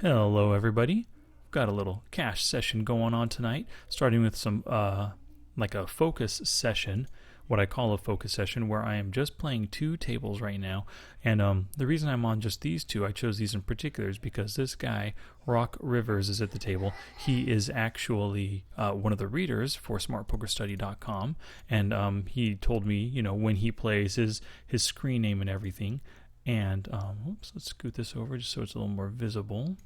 Hello, everybody. Got a little cash session going on tonight, starting with some like a focus session, what I call a focus session, where I am just playing two tables right now. And the reason I'm on just these two, I chose these in particular, is because this guy, Rock Rivers, is at the table. He is actually one of the readers for SmartPokerStudy.com, and he told me, when he plays his screen name and everything. And oops, let's scoot this over just so it's a little more visible.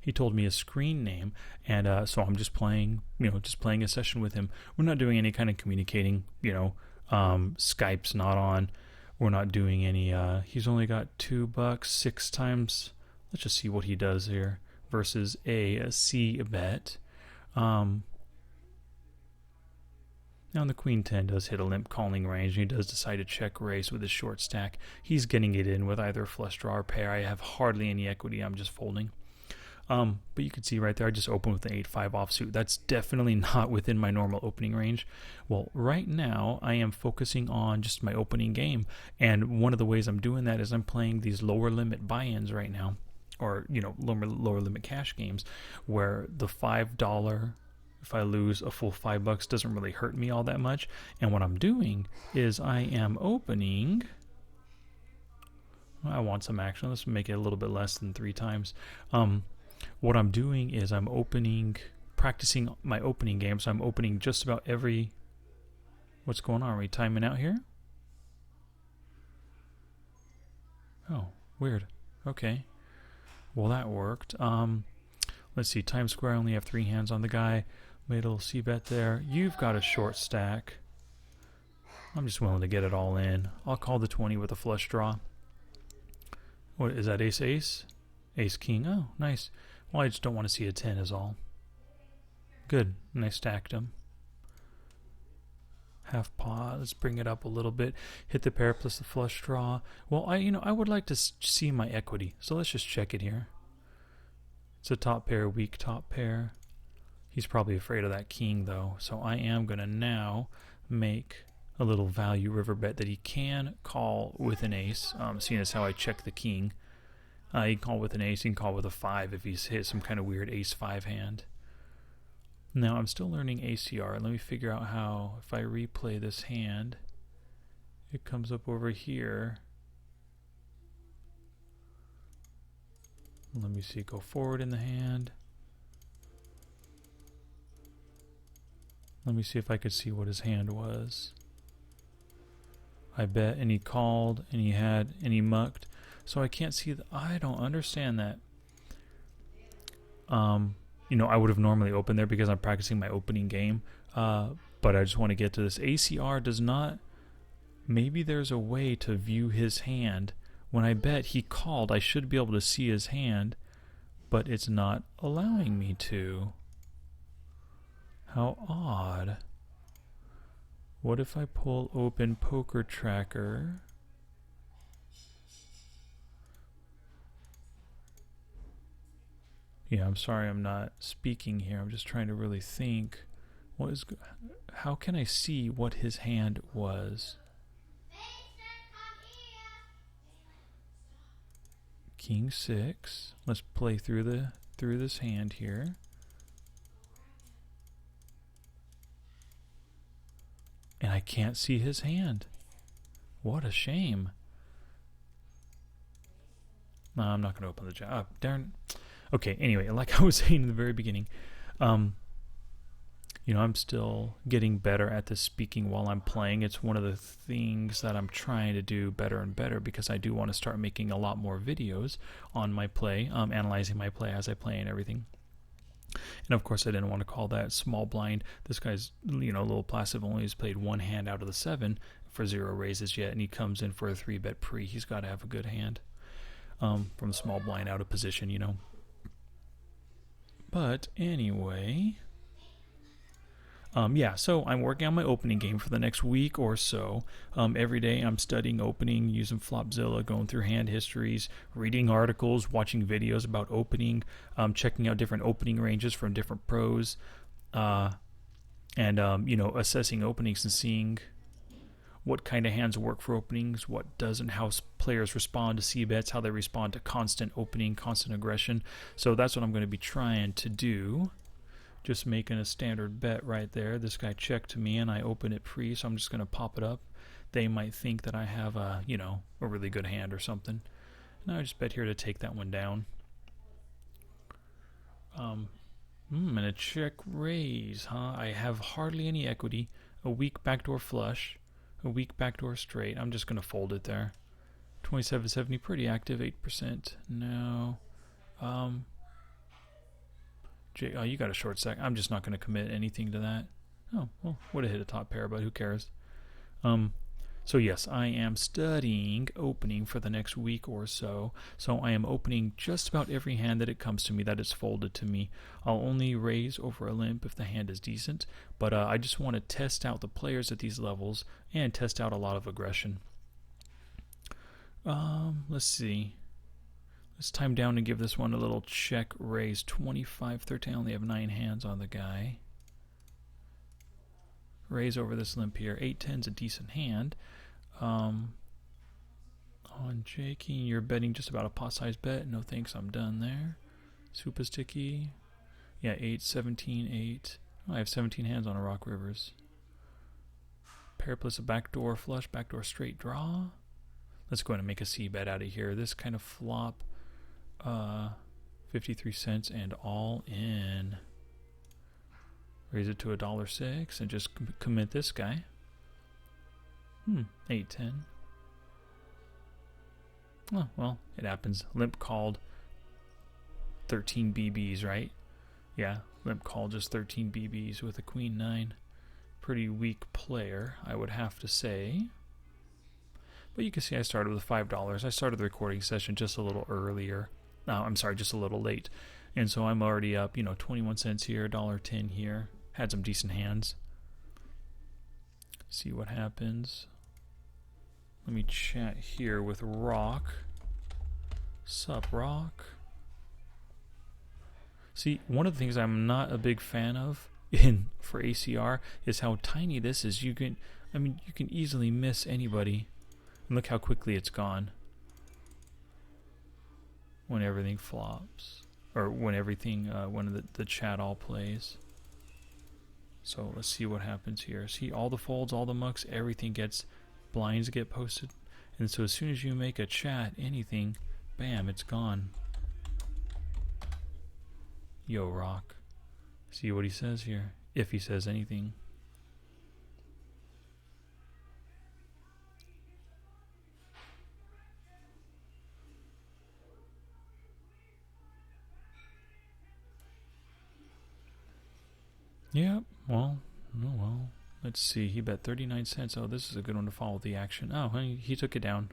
He told me a screen name, and so I'm just playing, just playing a session with him. We're not doing any kind of communicating, Skype's not on. We're not doing any. He's only got $2, 6 times. Let's just see what he does here versus a C bet. Now the Queen 10 does hit a limp calling range, and he does decide to check raise with his short stack. He's getting it in with either flush draw or pair. I have hardly any equity. I'm just folding. But you can see right there, I just opened with the 8-5 offsuit. That's definitely not within my normal opening range. Well, right now, I am focusing on just my opening game. And one of the ways I'm doing that is I'm playing these lower limit buy-ins right now. Or, lower limit cash games where the $5, if I lose a full $5, doesn't really hurt me all that much. And what I'm doing is I am opening. I want some action. Let's make it a little bit less than 3 times. What I'm doing is I'm practicing my opening game. So I'm opening just about every. What's going on? Are we timing out here? Oh, weird. Okay. Well, that worked. Let's see. Times Square, I only have 3 hands on the guy. Made a little C bet there. You've got a short stack. I'm just willing to get it all in. I'll call the 20 with a flush draw. What is that? Ace ace? Ace king. Oh, nice. Well, I just don't want to see a 10 is all. Good. And I stacked him. Half pot. Let's bring it up a little bit. Hit the pair plus the flush draw. Well, I would like to see my equity. So let's just check it here. It's a top pair, weak top pair. He's probably afraid of that king, though. So I am going to now make a little value river bet that he can call with an ace, seeing as how I check the king. He can call with an ace, he can call with a 5 if he's hit some kind of weird ace-5 hand. Now, I'm still learning ACR. Let me figure out how, if I replay this hand, it comes up over here. Let me see, go forward in the hand. Let me see if I could see what his hand was. I bet, and he called, and he mucked. So I can't see I don't understand that. I would have normally opened there because I'm practicing my opening game. But I just want to get to this. ACR does not. Maybe there's a way to view his hand. When I bet he called, I should be able to see his hand, but it's not allowing me to. How odd. What if I pull open Poker Tracker? Yeah, I'm sorry I'm not speaking here. I'm just trying to really think. How can I see what his hand was? King 6. Let's play through this hand here. And I can't see his hand. What a shame. No, I'm not going to open the jack. Darn. Okay, anyway, like I was saying in the very beginning, I'm still getting better at this speaking while I'm playing. It's one of the things that I'm trying to do better and better because I do want to start making a lot more videos on my play, analyzing my play as I play and everything. And of course, I didn't want to call that small blind. This guy's, a little passive, only has played 1 hand out of the 7 for 0 raises yet, and he comes in for a 3-bet pre. He's got to have a good hand from small blind out of position, But anyway, so I'm working on my opening game for the next week or so. Every day I'm studying opening, using Flopzilla, going through hand histories, reading articles, watching videos about opening, checking out different opening ranges from different pros, and assessing openings and seeing what kind of hands work for openings, what doesn't, how players respond to c-bets, how they respond to constant opening, constant aggression. So that's what I'm going to be trying to do. Just making a standard bet right there. This guy checked to me and I open it pre, so I'm just going to pop it up. They might think that I have a, a really good hand or something. And I just bet here to take that one down. And a check raise, huh? I have hardly any equity. A weak backdoor flush. A weak backdoor straight. I'm just going to fold it there. 2770, pretty active, 8%. No. Oh, you got a short stack. I'm just not going to commit anything to that. Oh, well, would have hit a top pair, but who cares? So yes, I am studying opening for the next week or so. So I am opening just about every hand that it comes to me that is folded to me. I'll only raise over a limp if the hand is decent, but I just want to test out the players at these levels and test out a lot of aggression. Let's see. Let's time down and give this one a little check raise. 25-13. I only have 9 hands on the guy. Raise over this limp here. 8-10's a decent hand. On J-King, you're betting just about a pot size bet. No thanks, I'm done there. Super sticky. Yeah, 8, 17, 8. Oh, I have 17 hands on a Rock Rivers. Pair plus a backdoor flush, backdoor straight draw. Let's go ahead and make a C bet out of here. This kind of flop. 53 cents and all in. Raise it to $1.06 and just commit this guy. 8-10. Oh, well, it happens. Limp called 13 BBs, right? Yeah, limp called just 13 BBs with a queen 9. Pretty weak player, I would have to say. But you can see I started with $5. I started the recording session just a little earlier. I'm sorry, just a little late. And so I'm already up, 21 cents here, $1.10 here. Had some decent hands. See what happens. Let me chat here with Rock. Sup, Rock? See, one of the things I'm not a big fan of for ACR is how tiny this is. You can easily miss anybody. And look how quickly it's gone. When everything flops. Or when everything, when the chat all plays. So let's see what happens here. See, all the folds, all the mucks, everything gets, blinds get posted. And so as soon as you make a chat, anything, bam, it's gone. Yo, Rock. See what he says here, if he says anything. Yep, well, oh well. Let's see, he bet 39 cents. Oh, this is a good one to follow the action. Oh, he took it down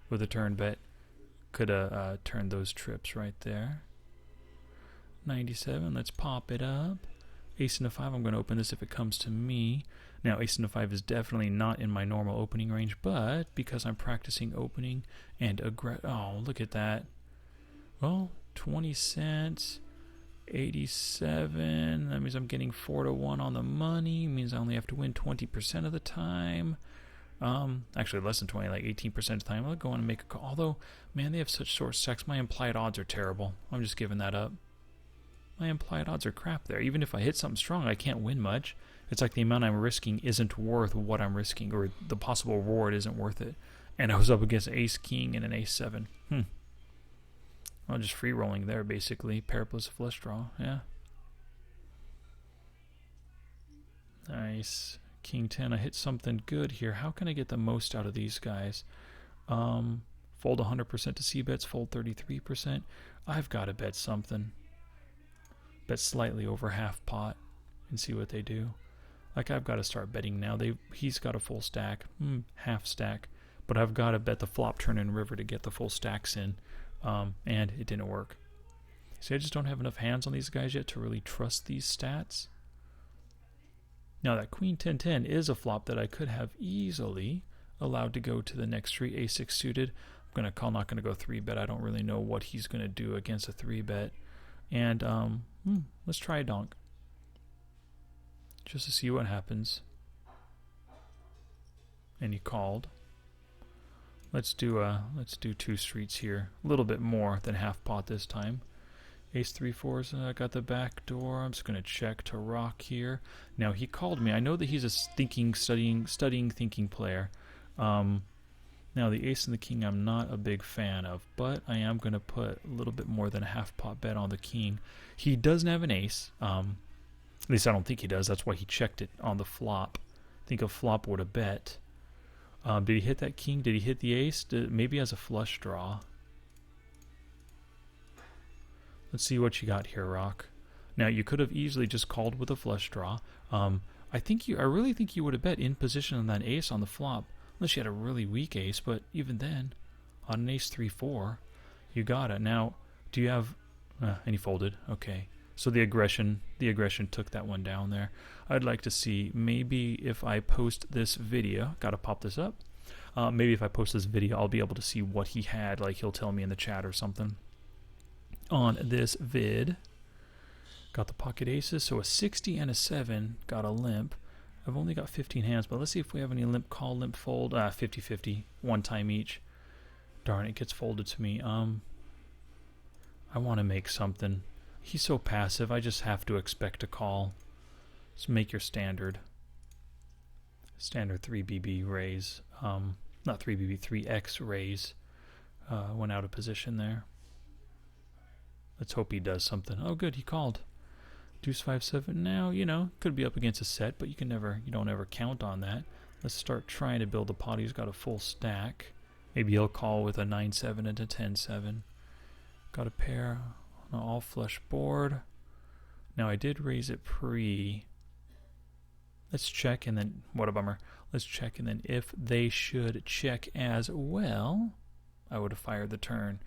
with a turn bet. Could have turned those trips right there. 97, let's pop it up. Ace into 5, I'm going to open this if it comes to me. Now, ace into 5 is definitely not in my normal opening range, but because I'm practicing opening and oh, look at that. Well, 20 cents. 87, that means I'm getting 4-1 on the money, means I only have to win 20% of the time. Actually less than 20, like 18% of the time. I'll go on and make a call. Although, man, they have such short stacks. My implied odds are terrible. I'm just giving that up. My implied odds are crap there. Even if I hit something strong, I can't win much. It's like the amount I'm risking isn't worth what I'm risking, or the possible reward isn't worth it. And I was up against ace king and an ace 7. Well, just free rolling there, basically. Pair plus a flush draw, yeah. Nice. King 10, I hit something good here. How can I get the most out of these guys? Fold 100% to c-bets, fold 33%. I've got to bet something. Bet slightly over half pot and see what they do. Like, I've got to start betting now. He's got a full stack, half stack. But I've got to bet the flop, turn, and river to get the full stacks in. And it didn't work. See, I just don't have enough hands on these guys yet to really trust these stats. Now that queen 10-10 is a flop that I could have easily allowed to go to the next tree. A6 suited. I'm gonna call, not gonna go 3-bet. I don't really know what he's gonna do against a 3-bet. And let's try a donk. Just to see what happens. and he called. Let's do 2 streets here. A little bit more than half pot this time. Ace 3-4's got the back door. I'm just gonna check to rock here. Now he called me. I know that he's a thinking player. Now the ace and the king I'm not a big fan of, but I am gonna put a little bit more than a half pot bet on the king. He doesn't have an ace. At least I don't think he does. That's why he checked it on the flop. I think a flop would have bet. Did he hit that king? Did he hit the ace? Maybe as a flush draw. Let's see what you got here, Rock. Now you could have easily just called with a flush draw. I really think you would have bet in position on that ace on the flop, unless you had a really weak ace. But even then, on an ace 3-4, you got it. Now, do you have? And he folded. Okay. So the aggression took that one down there. I'd like to see maybe if I post this video, gotta pop this up. Maybe if I post this video, I'll be able to see what he had. Like he'll tell me in the chat or something. On this vid, got the pocket aces. So a 60 and a 7 got a limp. I've only got 15 hands, but let's see if we have any limp call, limp fold. 50-50, one time each. Darn, it gets folded to me. I want to make something. He's so passive, I just have to expect a call. Let's make your standard 3BB raise. Not 3BB, 3X raise. Went out of position there. Let's hope he does something. Oh good, he called. Deuce 5-7 now, could be up against a set, but you don't ever count on that. Let's start trying to build a pot. He's got a full stack. Maybe he'll call with a 9-7 and a 10-7. Got a pair on an all flush board. Now I did raise it pre. Let's check and then, what a bummer. Let's check and then if they should check as well, I would have fired the turn.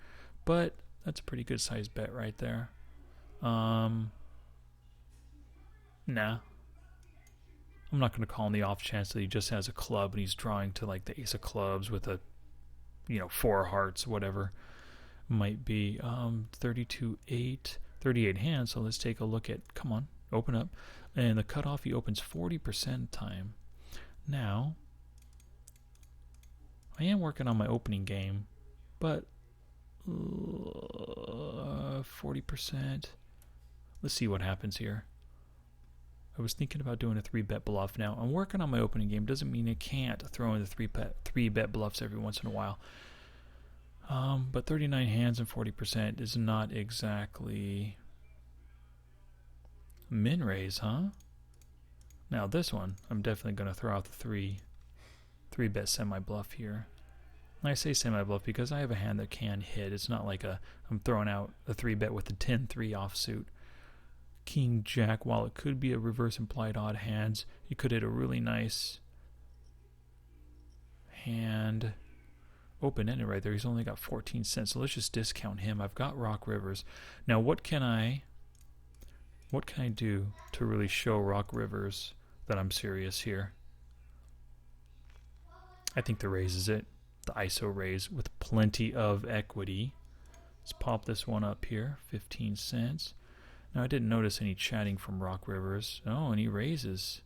But that's a pretty good sized bet right there. Nah. I'm not going to call on the off chance that he just has a club and he's drawing to like the ace of clubs with a, 4 hearts, whatever might be. 32-8, 38 hands. So let's take a look at, come on, open up. And the cutoff, he opens 40% time. Now, I am working on my opening game, but 40%. Let's see what happens here. I was thinking about doing a 3-bet bluff. Now, I'm working on my opening game. Doesn't mean I can't throw in the 3-bet bluffs every once in a while. But 39 hands and 40% is not exactly min raise, huh? Now this one, I'm definitely going to throw out the 3-bet semi-bluff here. I say semi-bluff because I have a hand that can hit. It's not like I'm throwing out a 3-bet with the 10-3 offsuit. King, Jack, while it could be a reverse implied odd hands, you could hit a really nice hand. Open-ended right there. He's only got 14 cents, so let's just discount him. I've got Rock Rivers. Now what can I do to really show Rock Rivers that I'm serious here? I think the raise is it. The ISO raise with plenty of equity. Let's pop this one up here. 15 cents. Now I didn't notice any chatting from Rock Rivers. Oh, and he raises.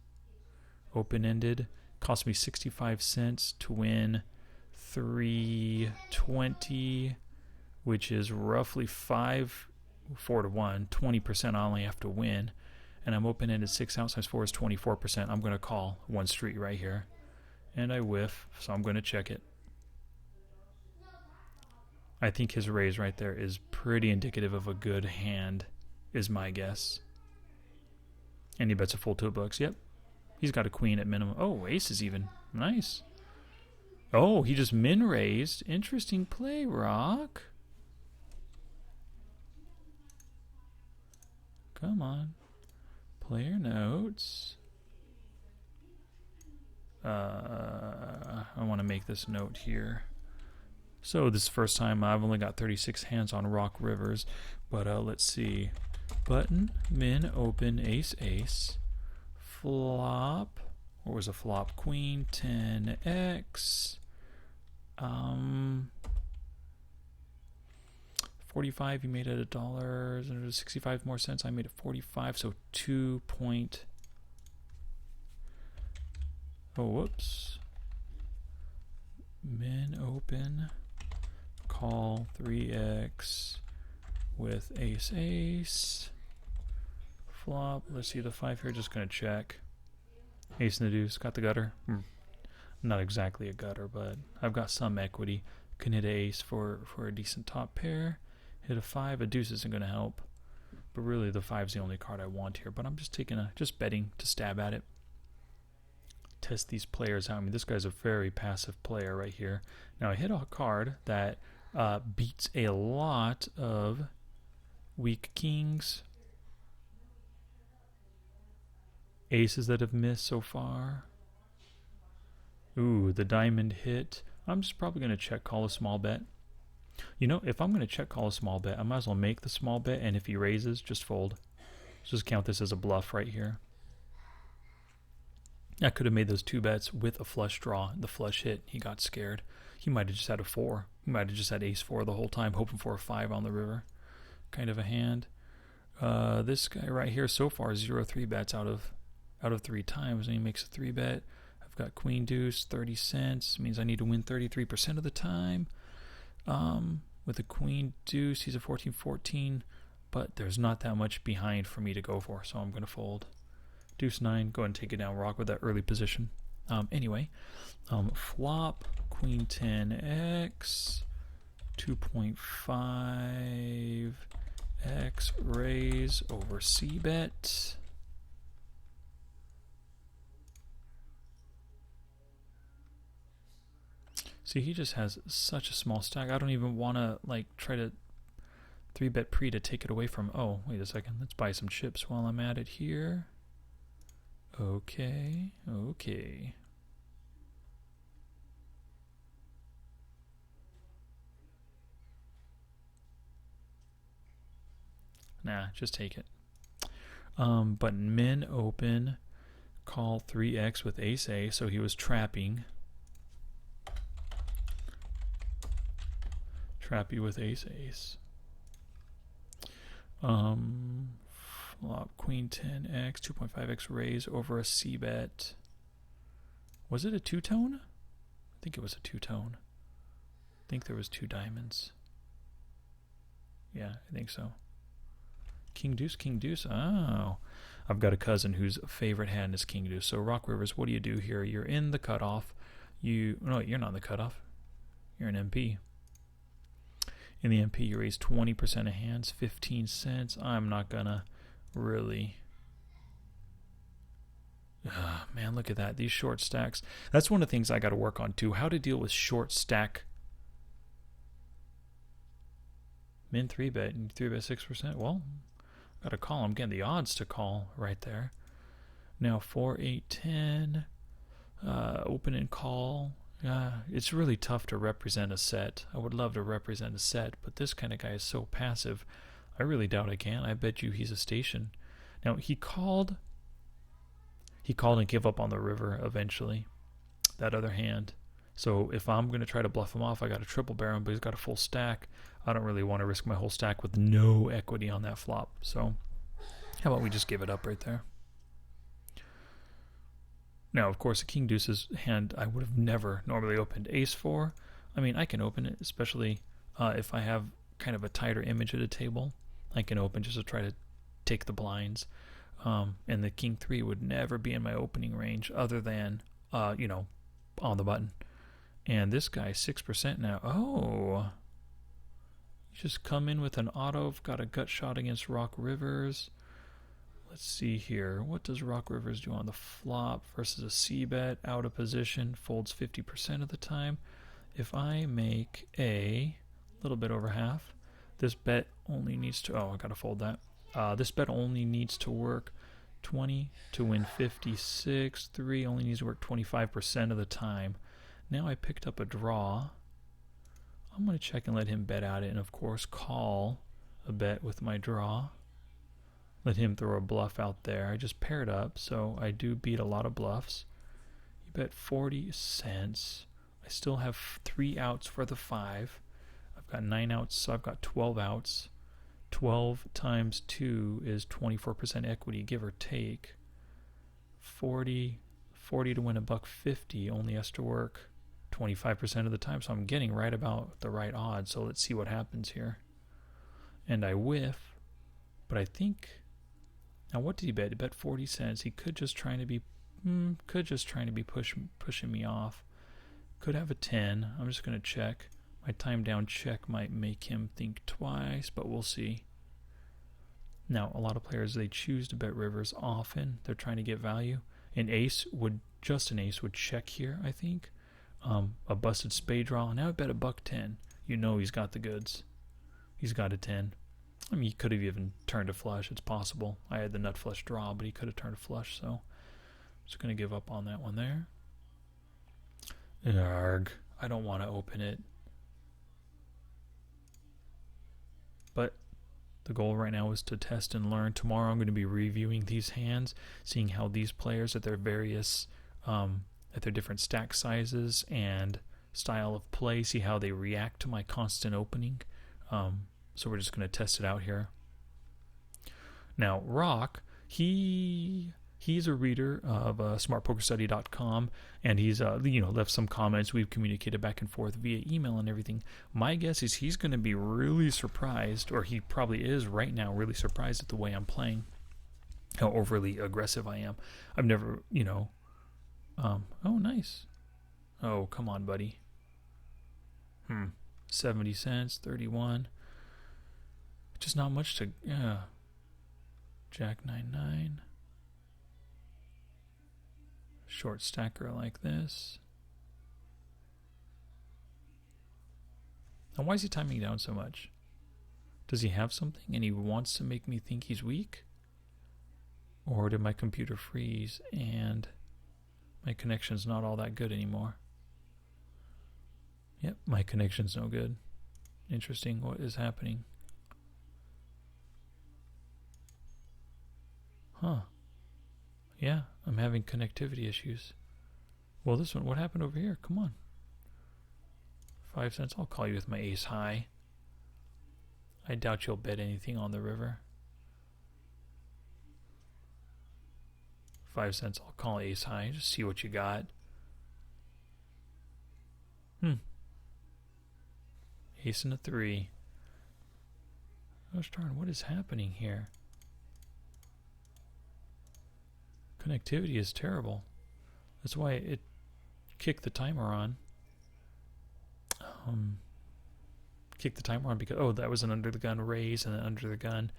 Open-ended. Cost me 65 cents to win 320, which is roughly 4 to 1. 20% I only have to win. And I'm open-ended 6 outside 4 is 24%. I'm going to call one street right here. And I whiff, so I'm going to check it. I think his raise right there is pretty indicative of a good hand, is my guess. And he bets a full $2. Yep. He's got a queen at minimum. Oh, aces even. Nice. Oh, he just min raised. Interesting play, Rock. Come on. Player notes. I want to make this note here. So this is the first time I've only got 36 hands on Rock Rivers, but let's see. Button, min, open, ace, ace, flop. What was a flop? Queen, 10x. 45. You made it $1. 65 more cents. I made it 45. So 2 point. Oh, whoops. Min open, call 3x with ace ace. Flop. Let's see the 5 here. Just gonna check. Ace and the deuce. Got the gutter. Not exactly a gutter, but I've got some equity. Can hit ace for a decent top pair. Hit a 5. A deuce isn't gonna help. But really, the 5's the only card I want here. But I'm just just betting to stab at it. Test these players out. I mean, this guy's a very passive player right here. Now I hit a card that beats a lot of weak kings. Aces that have missed so far. Ooh, the diamond hit. I'm just probably going to check call a small bet. You know, if I'm going to check call a small bet, I might as well make the small bet, and if he raises, just fold. Just count this as a bluff right here. I could have made those 2 bets with a flush draw. The flush hit. He got scared. He might have just had a 4. He might have just had ace 4 the whole time, hoping for a 5 on the river. Kind of a hand. This guy right here so far is 0 3 bets out of 3 times, and he makes a 3 bet. I've got queen deuce, 30 cents. Means I need to win 33% of the time. With a queen deuce, he's a 14-14, but there's not that much behind for me to go for, so I'm going to fold. Deuce 9, go ahead and take it down, rock with that early position. Anyway, flop, queen 10x, 2.5x raise over c bet. See, he just has such a small stack. I don't even want to try to 3-bet pre to take it away from. Oh, wait a second. Let's buy some chips while I'm at it here. Okay. Nah, just take it. But min open, call 3x with ace a, so he was trapping. Trap you with ace ace. Flop queen 10x, 2.5x raise over a c bet. Was it a 2-tone? I think it was a 2-tone. I think there was 2 diamonds. Yeah, I think so. King deuce, king deuce. Oh, I've got a cousin whose favorite hand is king deuce. So Rock Rivers, what do you do here? You're in the cutoff. No, you're not in the cutoff. You're an MP. In the MP, you raise 20% of hands, 15 cents. I'm not gonna really. Man, look at that. These short stacks. That's one of the things I got to work on too. How to deal with short stack. Min 3-bet and 3-bet 6%. Well, got to call. I'm getting the odds to call right there. Now 4, 8, 10. Open and call. It's really tough to represent a set. I would love to represent a set, but this kind of guy is so passive. I really doubt I can. I bet you he's a station. Now, he called and gave up on the river eventually, that other hand. So if I'm going to try to bluff him off, I got to triple barrel him, but he's got a full stack. I don't really want to risk my whole stack with no equity on that flop. So how about we just give it up right there? Now, of course, a king deuce's hand I would have never normally opened. Ace 4, I mean, I can open it, especially if I have kind of a tighter image at a table. I can open just to try to take the blinds. And the king 3 would never be in my opening range other than, on the button. And this guy, 6% now. Oh, you just come in with an auto. Got a gut shot against Rock Rivers. Let's see here. What does Rock Rivers do on the flop versus a c-bet? Out of position. Folds 50% of the time. If I make a little bit over half, this bet only needs to... Oh, I got to fold that. This bet only needs to work 20 to win 56. 3 only needs to work 25% of the time. Now I picked up a draw. I'm going to check and let him bet at it. And, of course, call a bet with my draw. Let him throw a bluff out there. I just paired up, so I do beat a lot of bluffs. You bet 40 cents. I still have 3 outs for the 5. I've got 9 outs, so I've got 12 outs. 12 times 2 is 24% equity, give or take. 40 to win $1.50 only has to work 25% of the time, so I'm getting right about the right odds. So let's see what happens here. And I whiff, but I think, now what did he bet? He bet 40 cents. He could just trying to be pushing me off. Could have a 10. I'm just going to check. My time down check might make him think twice, but we'll see. Now, a lot of players, they choose to bet rivers often. They're trying to get value. An ace would check here, I think. A busted spade draw. Now I bet $1.10. You know he's got the goods. He's got a 10. I mean, he could have even turned a flush. It's possible. I had the nut flush draw, but he could have turned a flush, so I'm just going to give up on that one there. Arg. I don't want to open it. But the goal right now is to test and learn. Tomorrow I'm going to be reviewing these hands, seeing how these players at their various, at their different stack sizes and style of play, see how they react to my constant opening. So we're just going to test it out here. Now, Rock, he's a reader of smartpokerstudy.com, and he's left some comments. We've communicated back and forth via email and everything. My guess is he's going to be really surprised, or he probably is right now really surprised at the way I'm playing, how overly aggressive I am. I've never, oh, nice. Oh, come on, buddy. 70 cents, 31. Just not much to, Jack 9-9. Short stacker like this. Now, why is he timing down so much? Does he have something and he wants to make me think he's weak? Or did my computer freeze and my connection's not all that good anymore? Yep, my connection's no good. Interesting. What is happening? Huh. Yeah, I'm having connectivity issues. Well, this one, what happened over here? Come on. 5 cents. I'll call you with my ace high. I doubt you'll bet anything on the river. 5 cents. I'll call ace high. Just see what you got. Ace and a 3. Gosh darn, what is happening here? Connectivity is terrible. That's why it kicked the timer on. Kicked the timer on because, that was an under the gun raise and an under the gun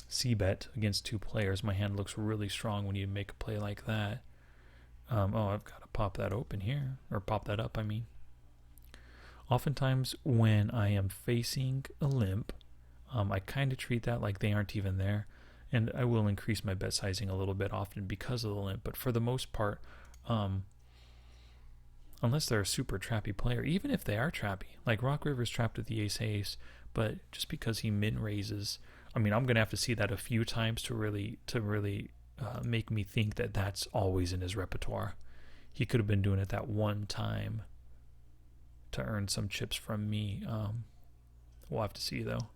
c-bet against 2 players. My hand looks really strong when you make a play like that. I've got to pop that open here, or pop that up, I mean. Oftentimes when I am facing a limp, I kind of treat that like they aren't even there. And I will increase my bet sizing a little bit often because of the limp. But for the most part, unless they're a super trappy player, even if they are trappy, like Rock River's trapped with the ace-ace, but just because he min raises, I mean, I'm going to have to see that a few times to really make me think that that's always in his repertoire. He could have been doing it that one time to earn some chips from me. We'll have to see, though.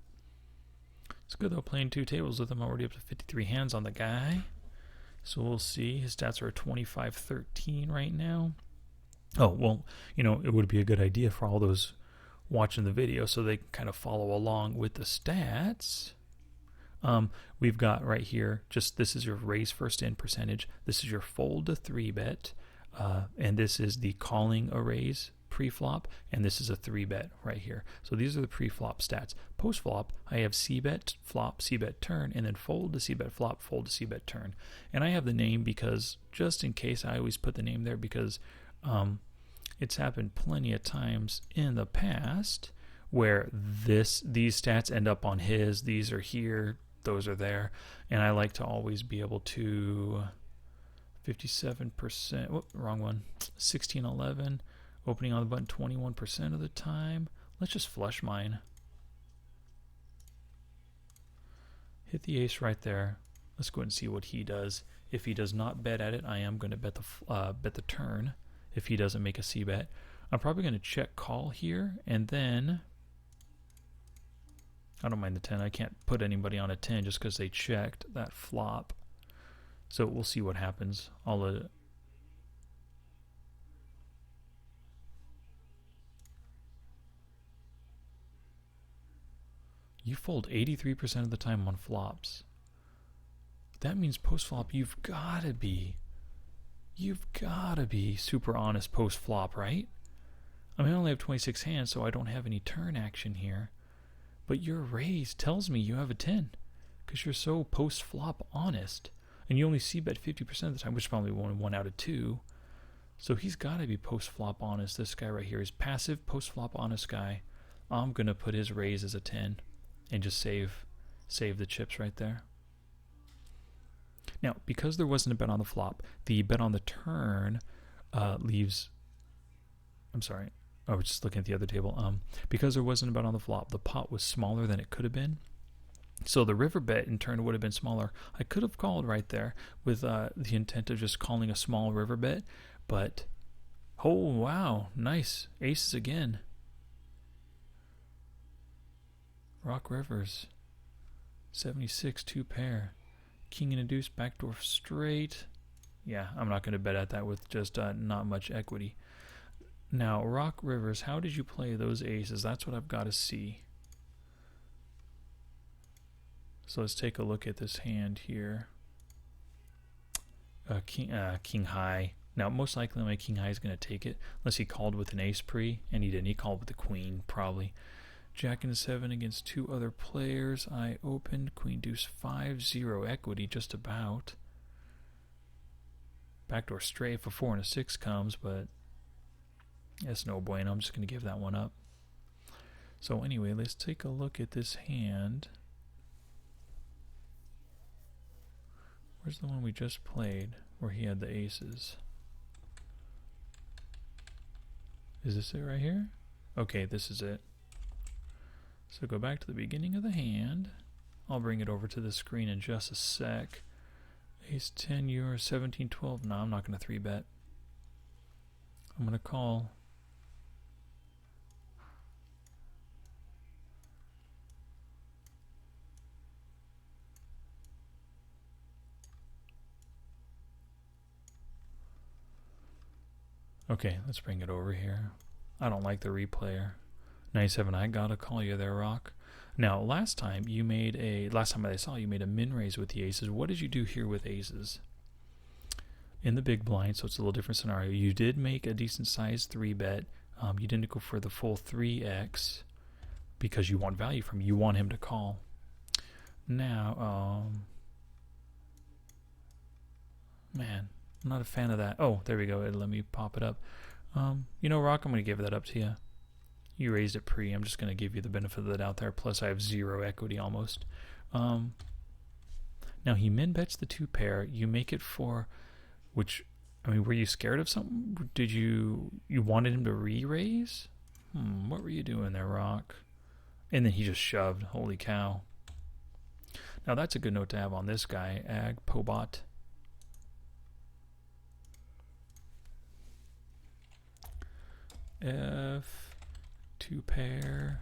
It's good, though, playing 2 tables with him. Already up to 53 hands on the guy. So we'll see. His stats are 25-13 right now. Oh, well, it would be a good idea for all those watching the video so they can kind of follow along with the stats. We've got right here, this is your raise first in percentage. This is your fold to 3-bet. And this is the calling a raise pre-flop, and this is a 3-bet right here. So these are the pre-flop stats. Post-flop, I have c-bet flop, c-bet turn, and then fold to c-bet flop, fold to c-bet turn. And I have the name because, just in case, I always put the name there because it's happened plenty of times in the past where these stats end up on his, these are here, those are there, and I like to always be able to 57%, wrong one, 16-11, opening on the button 21% of the time. Let's just flush mine. Hit the ace right there. Let's go ahead and see what he does. If he does not bet at it, I am going to bet the turn. If he doesn't make a c-bet, I'm probably going to check call here, and then I don't mind the 10. I can't put anybody on a 10 just because they checked that flop. So we'll see what happens. I'll let it. You fold 83% of the time on flops. That means post-flop you've got to be super honest post-flop, right? I mean, I only have 26 hands, so I don't have any turn action here. But your raise tells me you have a 10, because you're so post-flop honest. And you only c-bet 50% of the time, which is probably 1 out of 2. So he's got to be post-flop honest. This guy right here is passive post-flop honest guy. I'm going to put his raise as a 10 and just save the chips right there. Now, because there wasn't a bet on the flop, the bet on the turn leaves... I'm sorry. I was just looking at the other table. Because there wasn't a bet on the flop, the pot was smaller than it could have been. So the river bet in turn would have been smaller. I could have called right there with the intent of just calling a small river bet. But, oh, wow. Nice. Aces again. Rock Rivers. 76, 2 pair. King and a deuce, backdoor straight. Yeah, I'm not going to bet at that with just not much equity. Now, Rock Rivers, how did you play those aces? That's what I've got to see. So let's take a look at this hand here. King high. Now, most likely my king high is going to take it, unless he called with an ace pre, and he didn't. He called with the queen, probably. Jack and 7 against 2 other players. I opened queen deuce 5-0 equity, just about. Backdoor straight if a 4 and a 6 comes, but that's no bueno. I'm just going to give that one up. So anyway, let's take a look at this hand. Where's the one we just played where he had the aces? Is this it right here? Okay, this is it. So go back to the beginning of the hand. I'll bring it over to the screen in just a sec. Ace 10, you're 17, 12. No, I'm not going to 3-bet. I'm going to call. Okay, let's bring it over here. I don't like the replayer. 97, I gotta call you there, Rock. Now, last time I saw you made a min raise with the aces. What did you do here with aces? In the big blind, so it's a little different scenario. You did make a decent sized 3-bet. You didn't go for the full 3x because you want value from him. You want him to call. Now, man, I'm not a fan of that. Oh, there we go. Let me pop it up. You know, Rock, I'm going to give that up to you. You raised it pre. I'm just going to give you the benefit of the doubt there. Plus, I have 0 equity almost. Now, he min bets the 2 pair. You make it for, which, I mean, were you scared of something? Did you wanted him to re-raise? What were you doing there, Rock? And then he just shoved. Holy cow. Now, that's a good note to have on this guy, Ag Pobot. F 2 pair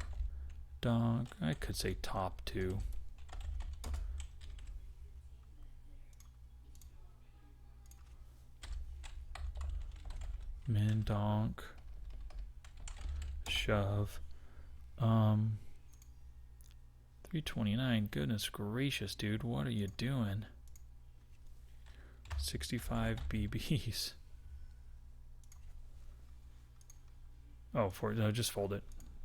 donk. I could say top 2. Min donk. Shove. 329. Goodness gracious, dude. What are you doing? 65 BBs. Oh, just fold it.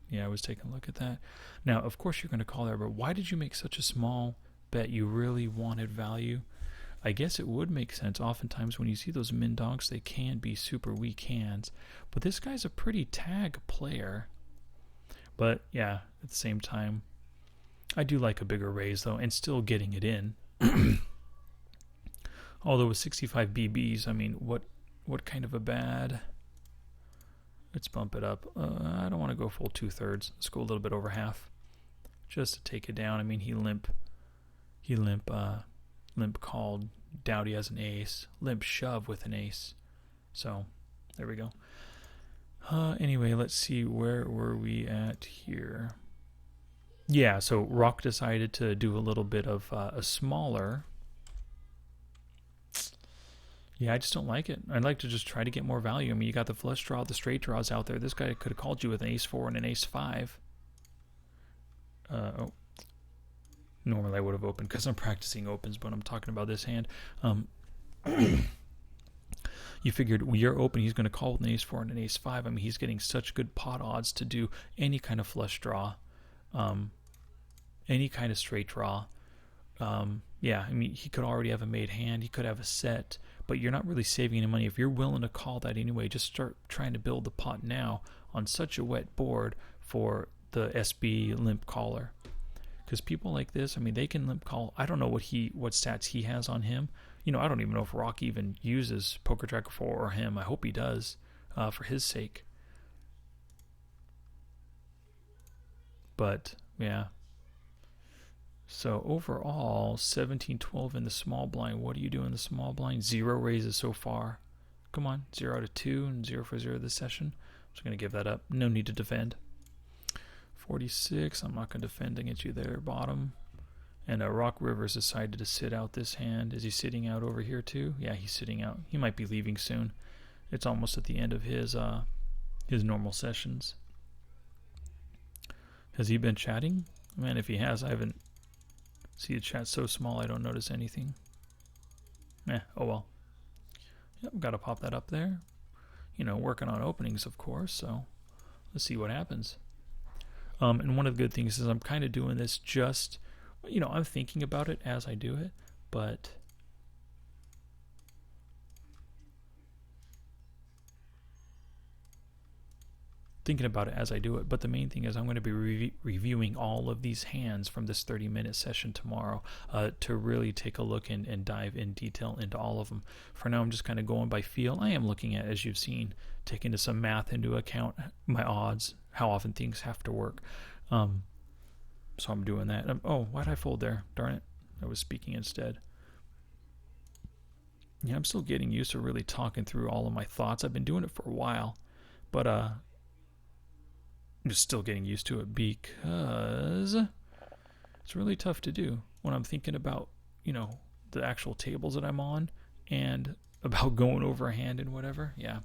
Yeah, I was taking a look at that. Now, of course, you're going to call there, but why did you make such a small bet? You really wanted value? I guess it would make sense. Oftentimes, when you see those min donks, they can be super weak hands. But this guy's a pretty tag player. But, yeah, at the same time, I do like a bigger raise, though, and still getting it in. Although with 65 BBs, I mean, what kind of a bad... Let's bump it up. I don't want to go full 2/3. Let's go a little bit over half, just to take it down. I mean, he limp called. Doubt he has an ace. Limp shove with an ace. So there we go. Anyway, let's see, where were we at here? Yeah, so Rock decided to do a little bit of a smaller. Yeah, I just don't like it. I'd like to just try to get more value. I mean, you got the flush draw, the straight draws out there. This guy could have called you with an ace 4 and an ace 5. Normally I would have opened because I'm practicing opens, but I'm talking about this hand. You figured you're open, he's going to call with an ace-4 and an ace-5. I mean, he's getting such good pot odds to do any kind of flush draw, any kind of straight draw. Yeah, I mean, he could already have a made hand, he could have a set, but you're not really saving any money. If you're willing to call that anyway, just start trying to build the pot now on such a wet board for the SB limp caller. Because people like this, I mean, they can limp call. I don't know what stats he has on him. You know, I don't even know if Rock even uses Poker Tracker 4 or him. I hope he does, for his sake. But yeah. So overall, 17-12 in the small blind. What do you do in the small blind? 0 raises so far. Come on, 0 out of 2 and 0 for 0 this session. I'm just gonna give that up. No need to defend. 46. I'm not gonna defend against you there, bottom. And Rock Rivers decided to sit out this hand. Is he sitting out over here too? Yeah, he's sitting out. He might be leaving soon. It's almost at the end of his normal sessions. Has he been chatting? Man, if he has, I haven't. See, the chat's so small I don't notice anything. Oh well. Yep, gotta pop that up there. You know, working on openings, of course, so let's see what happens. And one of the good things is I'm kind of doing this just, you know, I'm thinking about it as I do it, but the main thing is I'm going to be reviewing all of these hands from this 30-minute session tomorrow to really take a look and dive in detail into all of them. For now, I'm just kind of going by feel. I am looking at, as you've seen, taking some math into account, my odds, how often things have to work. So I'm doing that. Oh, why did I fold there? Darn it. I was speaking instead. Yeah, I'm still getting used to really talking through all of my thoughts. I've been doing it for a while, but I'm just still getting used to it because it's really tough to do when I'm thinking about, you know, the actual tables that I'm on and about going over a hand and whatever. Yeah.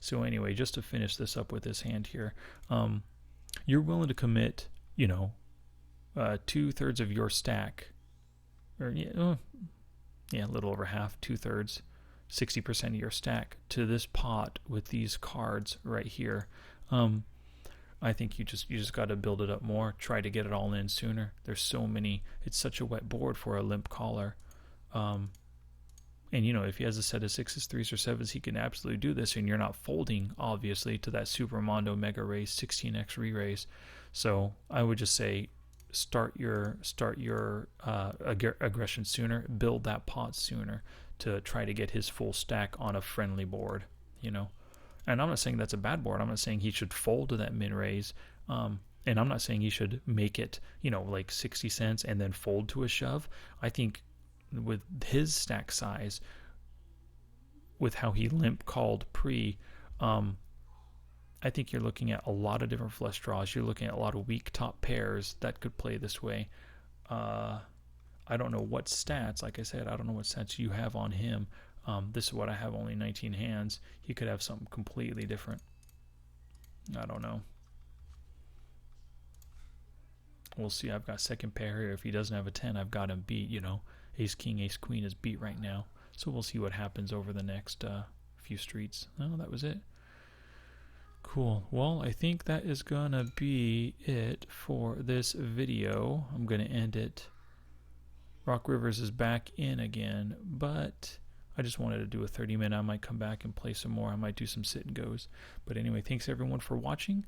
So anyway, just to finish this up with this hand here, you're willing to commit, you know, 2/3 of your stack, or a little over half, 2/3, 60% of your stack to this pot with these cards right here. I think you just got to build it up more. Try to get it all in sooner. There's so many. It's such a wet board for a limp caller. And you know, if he has a set of 6s, 3s, or 7s, he can absolutely do this. And you're not folding, obviously, to that Super Mondo Mega Raise 16x re-raise. So I would just say, start your aggression sooner. Build that pot sooner to try to get his full stack on a friendly board. You know. And I'm not saying that's a bad board. I'm not saying he should fold to that min raise. And I'm not saying he should make it, you know, like 60 cents and then fold to a shove. I think with his stack size, with how he limp called pre, I think you're looking at a lot of different flush draws. You're looking at a lot of weak top pairs that could play this way. I don't know what stats, like I said, I don't know what stats you have on him. This is what I have, only 19 hands. He could have something completely different. I don't know. We'll see. I've got second pair here. If he doesn't have a 10, I've got him beat, you know. Ace King, Ace Queen is beat right now. So we'll see what happens over the next few streets. Oh, that was it. Cool. Well, I think that is going to be it for this video. I'm going to end it. Rock Rivers is back in again, but I just wanted to do a 30-minute. I might come back and play some more. I might do some sit and goes. But anyway, thanks everyone for watching.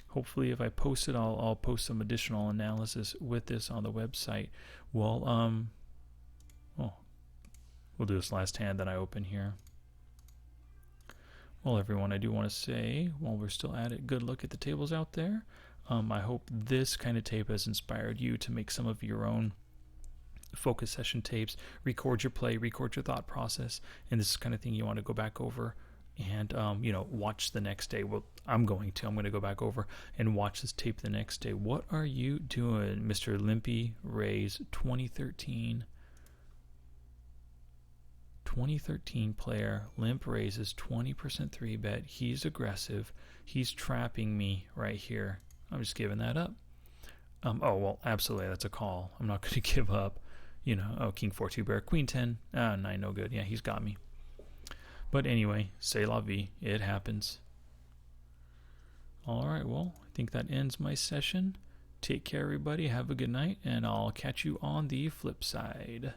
Hopefully, if I post it, I'll post some additional analysis with this on the website. Well, we'll do this last hand that I open here. Well, everyone, I do want to say, while we're still at it, good luck at the tables out there. I hope this kind of tape has inspired you to make some of your own focus session tapes, record your play, record your thought process, and this is the kind of thing you want to go back over and you know, watch the next day. Well, I'm going to go back over and watch this tape the next day. What are you doing, Mr. Limpy Rays 2013 player? Limp raises 20% 3-bet. He's aggressive. He's trapping me right here. I'm just giving that up. Oh, well, absolutely, that's a call. I'm not going to give up. Oh, king 4-2 bear, queen 10. 9, no good. Yeah, he's got me. But anyway, c'est la vie. It happens. All right, well, I think that ends my session. Take care, everybody. Have a good night, and I'll catch you on the flip side.